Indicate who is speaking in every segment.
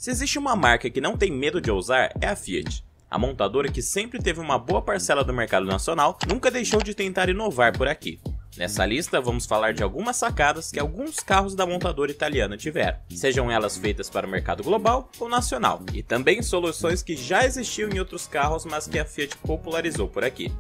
Speaker 1: Se existe uma marca que não tem medo de ousar, é a Fiat. A montadora, que sempre teve uma boa parcela do mercado nacional, nunca deixou de tentar inovar por aqui. Nessa lista, vamos falar de algumas sacadas que alguns carros da montadora italiana tiveram, sejam elas feitas para o mercado global ou nacional, e também soluções que já existiam em outros carros, mas que a Fiat popularizou por aqui.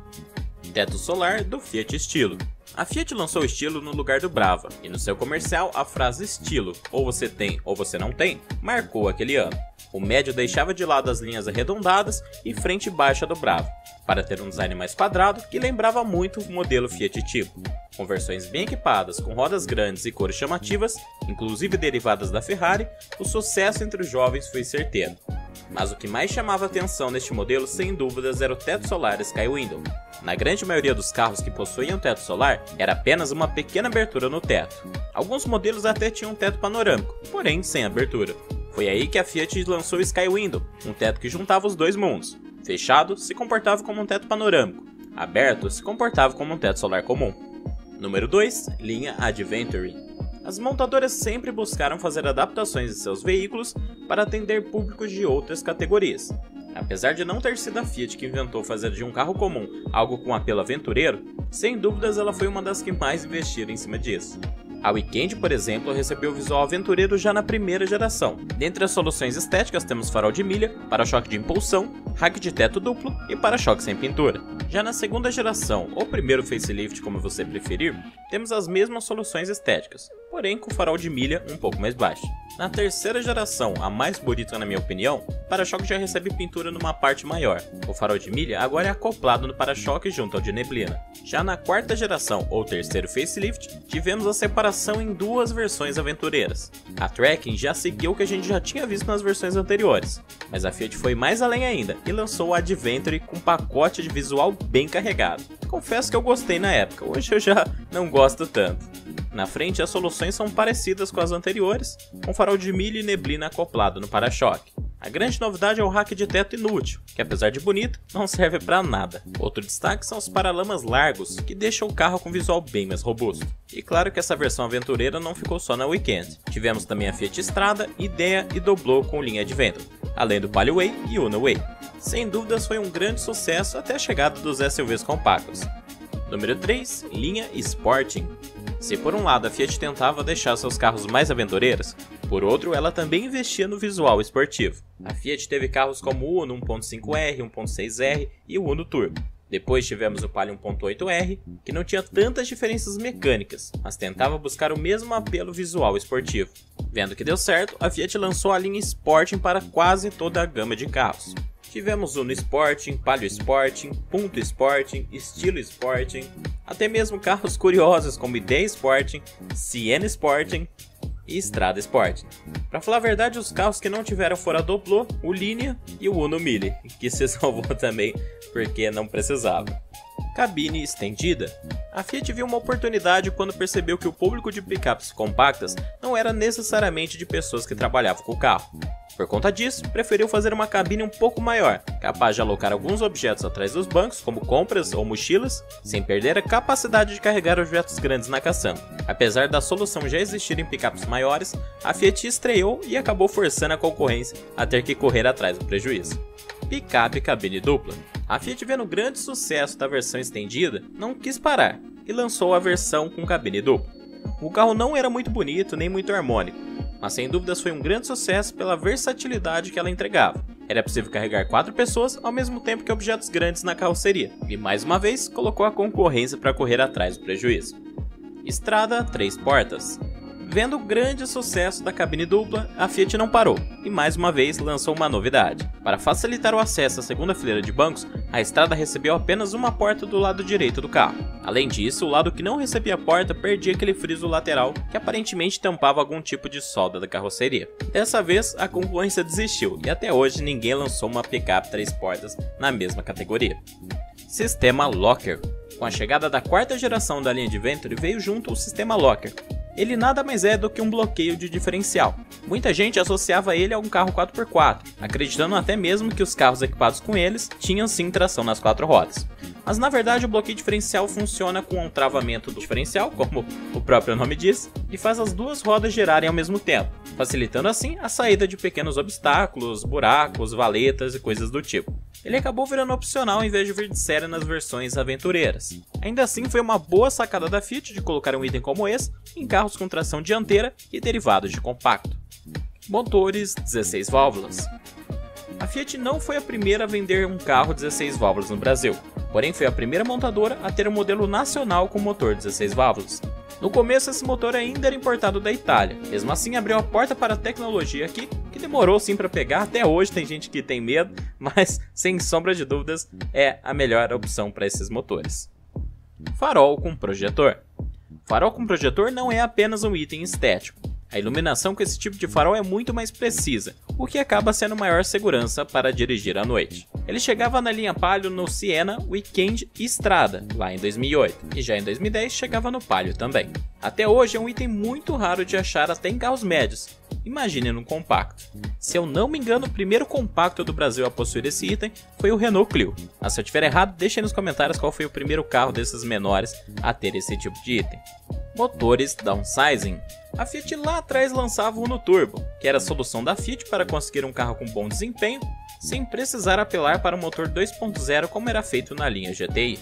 Speaker 1: Teto solar do Fiat Stilo. A Fiat lançou o Stilo no lugar do Brava, e no seu comercial a frase estilo, ou você tem ou você não tem, marcou aquele ano. O médio deixava de lado as linhas arredondadas e frente baixa do Brava, para ter um design mais quadrado que lembrava muito o modelo Fiat Tipo. Com versões bem equipadas, com rodas grandes e cores chamativas, inclusive derivadas da Ferrari, o sucesso entre os jovens foi certeiro. Mas o que mais chamava atenção neste modelo, sem dúvidas, era o teto solar Sky Window. Na grande maioria dos carros que possuíam teto solar, era apenas uma pequena abertura no teto. Alguns modelos até tinham um teto panorâmico, porém sem abertura. Foi aí que a Fiat lançou o Sky Window, um teto que juntava os dois mundos. Fechado, se comportava como um teto panorâmico. Aberto, se comportava como um teto solar comum. Número 2. Linha Adventure. As montadoras sempre buscaram fazer adaptações em seus veículos para atender públicos de outras categorias. Apesar de não ter sido a Fiat que inventou fazer de um carro comum algo com apelo aventureiro, sem dúvidas ela foi uma das que mais investiram em cima disso. A Weekend, por exemplo, recebeu o visual aventureiro já na primeira geração. Dentre as soluções estéticas temos farol de milha, para-choque de impulsão, rack de teto duplo e para-choque sem pintura. Já na segunda geração, ou primeiro facelift como você preferir, temos as mesmas soluções estéticas, porém com farol de milha um pouco mais baixo. Na terceira geração, a mais bonita na minha opinião, o para-choque já recebe pintura numa parte maior. O farol de milha agora é acoplado no para-choque junto ao de neblina. Já na quarta geração, ou terceiro facelift, tivemos a separação em duas versões aventureiras. A Tracking já seguiu o que a gente já tinha visto nas versões anteriores, mas a Fiat foi mais além ainda e lançou o Adventure com um pacote de visual bem carregado. Confesso que eu gostei na época, hoje eu já não gosto tanto. Na frente, as soluções são parecidas com as anteriores, com farol de milha e neblina acoplado no para-choque. A grande novidade é o rack de teto inútil, que apesar de bonito, não serve para nada. Outro destaque são os paralamas largos, que deixam o carro com visual bem mais robusto. E claro que essa versão aventureira não ficou só na Weekend. Tivemos também a Fiat Strada, Idea e Doblò com linha Adventure, além do Palio Way e Uno Way. Sem dúvidas foi um grande sucesso até a chegada dos SUVs compactos. Número 3. Linha Sporting. Se por um lado a Fiat tentava deixar seus carros mais aventureiros, por outro ela também investia no visual esportivo. A Fiat teve carros como o Uno 1.5R, 1.6R e o Uno Turbo. Depois tivemos o Palio 1.8R, que não tinha tantas diferenças mecânicas, mas tentava buscar o mesmo apelo visual esportivo. Vendo que deu certo, a Fiat lançou a linha Sporting para quase toda a gama de carros. Tivemos Uno Sporting, Palio Sporting, Punto Sporting, Estilo Sporting, até mesmo carros curiosos como Idea Sporting, Siena Sporting e Strada Sporting. Para falar a verdade, os carros que não tiveram foram a Doblò, o Linea e o Uno Mille, que se salvou também porque não precisava. Cabine estendida. A Fiat viu uma oportunidade quando percebeu que o público de picapes compactas não era necessariamente de pessoas que trabalhavam com o carro. Por conta disso, preferiu fazer uma cabine um pouco maior, capaz de alocar alguns objetos atrás dos bancos, como compras ou mochilas, sem perder a capacidade de carregar objetos grandes na caçamba. Apesar da solução já existir em picapes maiores, a Fiat estreou e acabou forçando a concorrência a ter que correr atrás do prejuízo. Picape cabine dupla. A Fiat, vendo o grande sucesso da versão estendida, não quis parar e lançou a versão com cabine dupla. O carro não era muito bonito nem muito harmônico, mas sem dúvidas foi um grande sucesso pela versatilidade que ela entregava. Era possível carregar 4 pessoas ao mesmo tempo que objetos grandes na carroceria, e mais uma vez colocou a concorrência para correr atrás do prejuízo. Estrada 3 portas. Vendo o grande sucesso da cabine dupla, a Fiat não parou e mais uma vez lançou uma novidade. Para facilitar o acesso à segunda fileira de bancos, a Strada recebeu apenas uma porta do lado direito do carro. Além disso, o lado que não recebia porta perdia aquele friso lateral que aparentemente tampava algum tipo de solda da carroceria. Dessa vez, a concorrência desistiu e até hoje ninguém lançou uma picape 3 portas na mesma categoria. Sistema Locker. Com a chegada da quarta geração da linha Adventure veio junto o sistema Locker. Ele nada mais é do que um bloqueio de diferencial. Muita gente associava ele a um carro 4x4, acreditando até mesmo que os carros equipados com eles tinham sim tração nas 4 rodas. Mas na verdade o bloqueio diferencial funciona com um travamento do diferencial, como o próprio nome diz, e faz as duas rodas girarem ao mesmo tempo, facilitando assim a saída de pequenos obstáculos, buracos, valetas e coisas do tipo. Ele acabou virando opcional em vez de vir de série nas versões aventureiras. Ainda assim, foi uma boa sacada da Fiat de colocar um item como esse em carros com tração dianteira e derivados de compacto. Motores 16 válvulas. A Fiat não foi a primeira a vender um carro 16 válvulas no Brasil, porém foi a primeira montadora a ter um modelo nacional com motor 16 válvulas. No começo esse motor ainda era importado da Itália, mesmo assim abriu a porta para a tecnologia aqui, que demorou sim para pegar, até hoje tem gente que tem medo, mas sem sombra de dúvidas é a melhor opção para esses motores. Farol com projetor. Farol com projetor não é apenas um item estético. A iluminação com esse tipo de farol é muito mais precisa, o que acaba sendo maior segurança para dirigir à noite. Ele chegava na linha Palio no Siena, Weekend e Strada, lá em 2008, e já em 2010 chegava no Palio também. Até hoje é um item muito raro de achar até em carros médios, imagine no compacto. Se eu não me engano, o primeiro compacto do Brasil a possuir esse item foi o Renault Clio. Mas se eu estiver errado, deixe aí nos comentários qual foi o primeiro carro desses menores a ter esse tipo de item. Motores downsizing. A Fiat lá atrás lançava o Uno Turbo, que era a solução da Fiat para conseguir um carro com bom desempenho, sem precisar apelar para o motor 2.0 como era feito na linha GTI.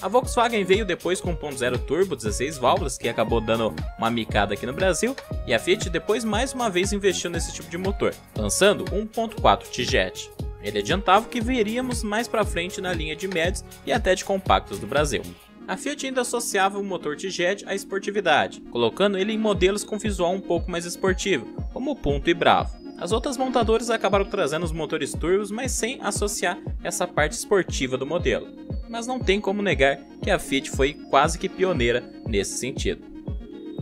Speaker 1: A Volkswagen veio depois com o 1.0 Turbo 16 válvulas, que acabou dando uma micada aqui no Brasil, e a Fiat depois mais uma vez investiu nesse tipo de motor, lançando o 1.4 T-Jet. Ele adiantava o que veríamos mais para frente na linha de médios e até de compactos do Brasil. A Fiat ainda associava o motor T-Jet à esportividade, colocando ele em modelos com visual um pouco mais esportivo, como o Punto e Bravo. As outras montadoras acabaram trazendo os motores turbos, mas sem associar essa parte esportiva do modelo. Mas não tem como negar que a Fiat foi quase que pioneira nesse sentido.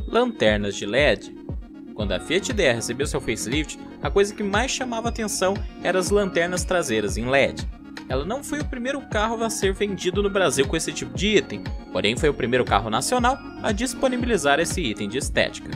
Speaker 1: Lanternas de LED. Quando a Fiat Idea recebeu seu facelift, a coisa que mais chamava atenção eram as lanternas traseiras em LED. Ela não foi o primeiro carro a ser vendido no Brasil com esse tipo de item, porém foi o primeiro carro nacional a disponibilizar esse item de estética.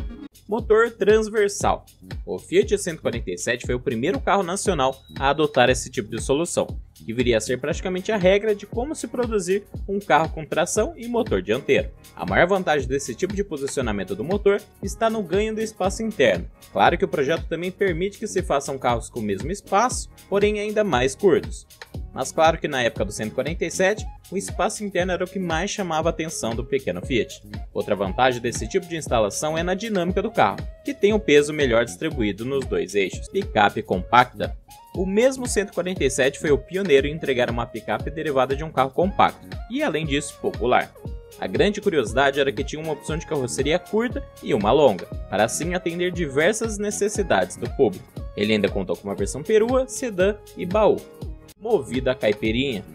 Speaker 1: Motor transversal. O Fiat 147 foi o primeiro carro nacional a adotar esse tipo de solução, que viria a ser praticamente a regra de como se produzir um carro com tração e motor dianteiro. A maior vantagem desse tipo de posicionamento do motor está no ganho do espaço interno. Claro que o projeto também permite que se façam carros com o mesmo espaço, porém ainda mais curtos. Mas claro que na época do 147, o espaço interno era o que mais chamava a atenção do pequeno Fiat. Outra vantagem desse tipo de instalação é na dinâmica do carro, que tem o peso melhor distribuído nos dois eixos. Picape compacta. O mesmo 147 foi o pioneiro em entregar uma picape derivada de um carro compacto, e além disso, popular. A grande curiosidade era que tinha uma opção de carroceria curta e uma longa, para assim atender diversas necessidades do público. Ele ainda contou com uma versão perua, sedã e baú. Movida a caipirinha.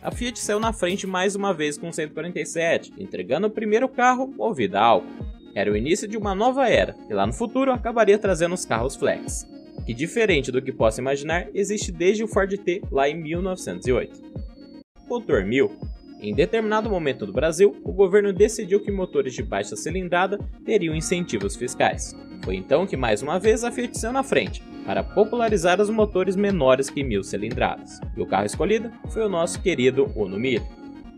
Speaker 1: A Fiat saiu na frente mais uma vez com o 147, entregando o primeiro carro movido a álcool. Era o início de uma nova era, que lá no futuro acabaria trazendo os carros flex, que diferente do que possa imaginar, existe desde o Ford T lá em 1908. Motor 1000. Em determinado momento do Brasil, o governo decidiu que motores de baixa cilindrada teriam incentivos fiscais. Foi então que mais uma vez a Fiat saiu na frente, para popularizar os motores menores que 1000 cilindradas. E o carro escolhido foi o nosso querido Uno Mille.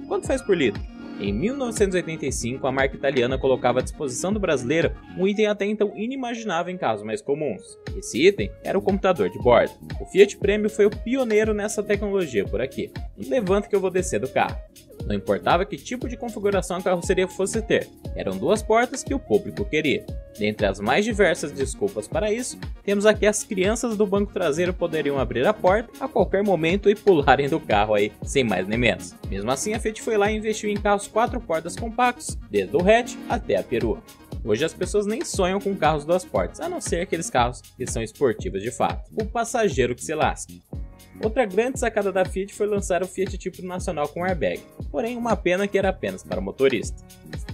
Speaker 1: Quanto faz por litro? Em 1985, a marca italiana colocava à disposição do brasileiro um item até então inimaginável em carros mais comuns. Esse item era o computador de bordo. O Fiat Premio foi o pioneiro nessa tecnologia por aqui. Levanta que eu vou descer do carro. Não importava que tipo de configuração a carroceria fosse ter, eram duas portas que o público queria. Dentre as mais diversas desculpas para isso, temos aqui as crianças do banco traseiro poderiam abrir a porta a qualquer momento e pularem do carro aí, sem mais nem menos. Mesmo assim, a Fiat foi lá e investiu em carros 4 portas compactos, desde o hatch até a perua. Hoje as pessoas nem sonham com carros 2 portas, a não ser aqueles carros que são esportivos de fato. O passageiro que se lasque. Outra grande sacada da Fiat foi lançar o Fiat Tipo nacional com airbag, porém uma pena que era apenas para o motorista.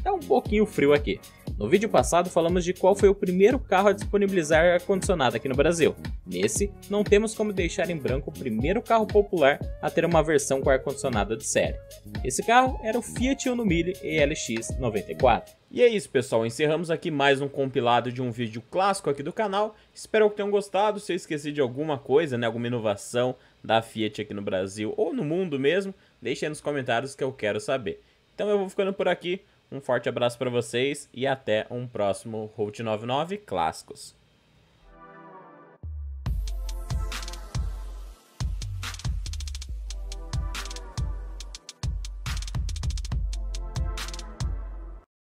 Speaker 1: Tá um pouquinho frio aqui. No vídeo passado falamos de qual foi o primeiro carro a disponibilizar ar-condicionado aqui no Brasil. Nesse, não temos como deixar em branco o primeiro carro popular a ter uma versão com ar-condicionado de série. Esse carro era o Fiat Uno Mille ELX 94. E é isso, pessoal, encerramos aqui mais um compilado de um vídeo clássico aqui do canal. Espero que tenham gostado. Se eu esqueci de alguma coisa, alguma inovação da Fiat aqui no Brasil ou no mundo mesmo, Deixe aí nos comentários que eu quero saber. Então eu vou ficando por aqui, um forte abraço para vocês e até um próximo Route 99 Clássicos.